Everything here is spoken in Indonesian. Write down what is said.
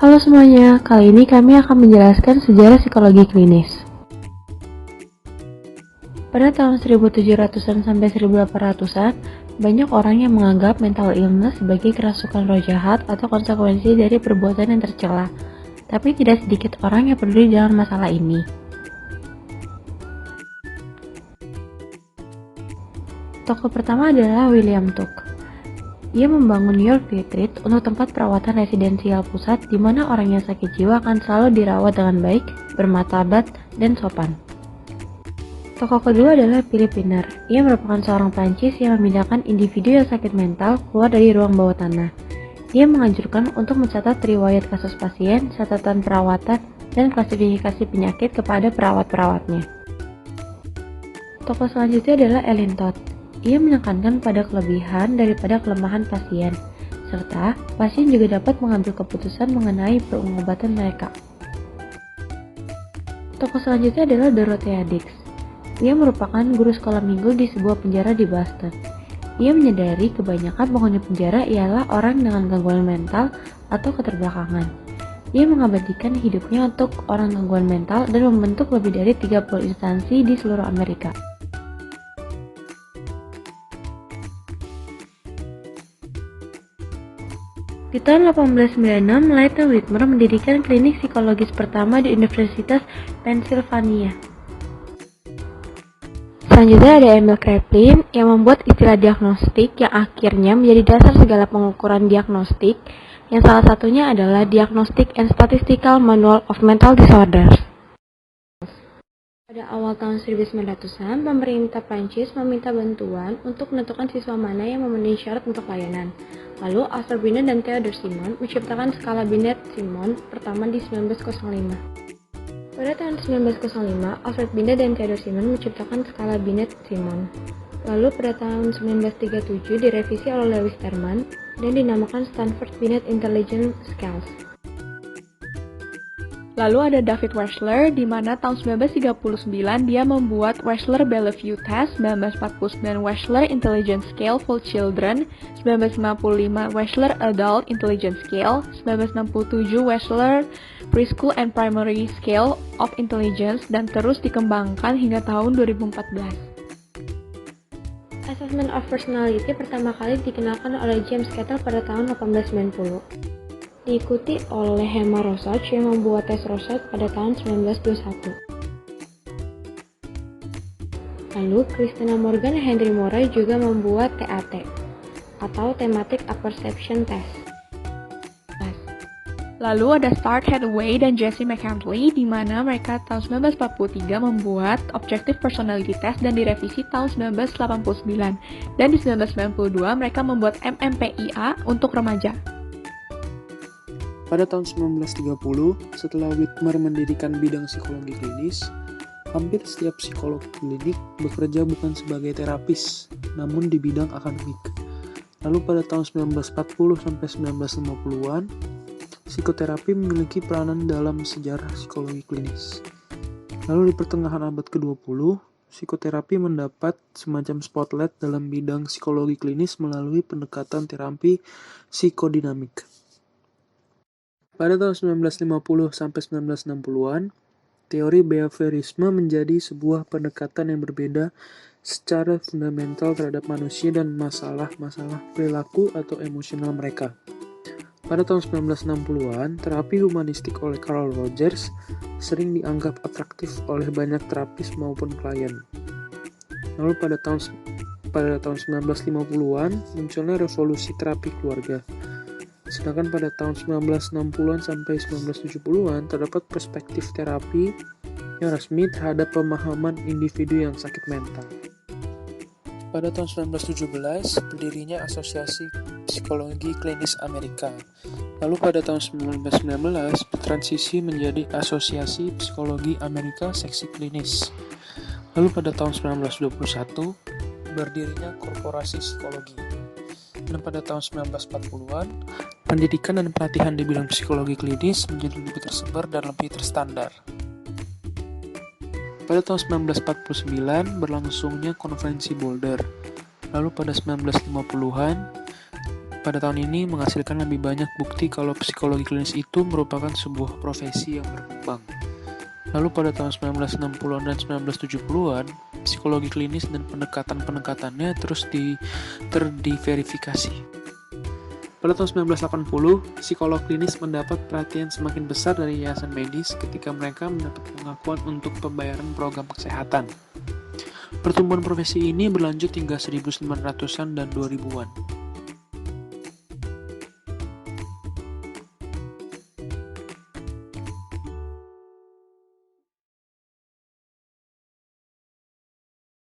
Halo semuanya, kali ini kami akan menjelaskan sejarah psikologi klinis. Pada tahun 1700-an sampai 1800-an, banyak orang yang menganggap mental illness sebagai kerasukan roh jahat atau konsekuensi dari perbuatan yang tercela. Tapi tidak sedikit orang yang peduli dengan masalah ini. Tokoh pertama adalah William Tuck. Ia membangun New York Retreat untuk tempat perawatan residensial pusat di mana orang yang sakit jiwa akan selalu dirawat dengan baik, bermartabat, dan sopan. Tokoh kedua adalah Philip Pinner. Ia merupakan seorang Prancis yang memindahkan individu yang sakit mental keluar dari ruang bawah tanah. Dia menganjurkan untuk mencatat riwayat kasus pasien, catatan perawatan, dan klasifikasi penyakit kepada perawat-perawatnya. Tokoh selanjutnya adalah Ellen Todd. Ia menekankan pada kelebihan daripada kelemahan pasien, serta pasien juga dapat mengambil keputusan mengenai pengobatan mereka. Tokoh selanjutnya adalah Dorothea Dix. Ia merupakan guru sekolah minggu di sebuah penjara di Boston. Ia menyadari kebanyakan penghuni penjara ialah orang dengan gangguan mental atau keterbelakangan. Ia mengabadikan hidupnya untuk orang gangguan mental dan membentuk lebih dari 30 instansi di seluruh Amerika. Di tahun 1896, Leighton Whitmer mendirikan klinik psikologis pertama di Universitas Pennsylvania. Selanjutnya ada Emil Kraepelin yang membuat istilah diagnostik yang akhirnya menjadi dasar segala pengukuran diagnostik, yang salah satunya adalah Diagnostic and Statistical Manual of Mental Disorders. Pada awal tahun 1900-an, pemerintah Prancis meminta bantuan untuk menentukan siswa mana yang memenuhi syarat untuk layanan. Lalu, Arthur Binet dan Theodore Simon menciptakan skala Binet-Simon pertama di 1905. Pada tahun 1905, Alfred Binet dan Theodore Simon menciptakan skala Binet-Simon. Lalu pada tahun 1937 direvisi oleh Lewis Terman dan dinamakan Stanford Binet Intelligence Scales. Lalu ada David Wechsler, di mana tahun 1939 dia membuat Wechsler-Bellevue Test, 1949 Wechsler Intelligence Scale for Children, 1955 Wechsler Adult Intelligence Scale, 1967 Wechsler Preschool and Primary Scale of Intelligence, dan terus dikembangkan hingga tahun 2014. Assessment of Personality pertama kali dikenalkan oleh James Cattell pada tahun 1890. Diikuti oleh Hema Rorschach yang membuat tes Rorschach pada tahun 1921. Lalu, Christina Morgan dan Henry Moray juga membuat TAT, atau Thematic Apperception Test. Lalu ada Stuart Hathaway dan Jesse McCandless, di mana mereka tahun 1943 membuat Objective Personality Test dan direvisi tahun 1989. Dan di 1992 mereka membuat MMPI-A untuk remaja. Pada tahun 1930, setelah Whitmer mendirikan bidang psikologi klinis, hampir setiap psikolog klinik bekerja bukan sebagai terapis, namun di bidang akademik. Lalu pada tahun 1940 sampai 1950-an, psikoterapi memiliki peranan dalam sejarah psikologi klinis. Lalu di pertengahan abad ke-20, psikoterapi mendapat semacam spotlight dalam bidang psikologi klinis melalui pendekatan terapi psikodinamik. Pada tahun 1950 sampai 1960-an, teori behaviorisme menjadi sebuah pendekatan yang berbeda secara fundamental terhadap manusia dan masalah-masalah perilaku atau emosional mereka. Pada tahun 1960-an, terapi humanistik oleh Carl Rogers sering dianggap atraktif oleh banyak terapis maupun klien. Lalu pada tahun 1950-an munculnya revolusi terapi keluarga. Sedangkan pada tahun 1960-an sampai 1970-an terdapat perspektif terapi yang resmi terhadap pemahaman individu yang sakit mental. Pada tahun 1917, berdirinya Asosiasi Psikologi Klinis Amerika. Lalu pada tahun 1919, bertransisi menjadi Asosiasi Psikologi Amerika Seksi Klinis. Lalu pada tahun 1921, berdirinya Korporasi Psikologi. Dan pada tahun 1940-an, pendidikan dan pelatihan di bidang psikologi klinis menjadi lebih tersebar dan lebih terstandar. Pada tahun 1949 berlangsungnya konferensi Boulder. Lalu pada 1950-an pada tahun ini menghasilkan lebih banyak bukti kalau psikologi klinis itu merupakan sebuah profesi yang berkembang. Lalu pada tahun 1960-an dan 1970-an, psikologi klinis dan pendekatan-pendekatannya terus terverifikasi. Pada tahun 1980, psikolog klinis mendapat perhatian semakin besar dari yayasan medis ketika mereka mendapat pengakuan untuk pembayaran program kesehatan. Pertumbuhan profesi ini berlanjut hingga 1900-an dan 2000-an.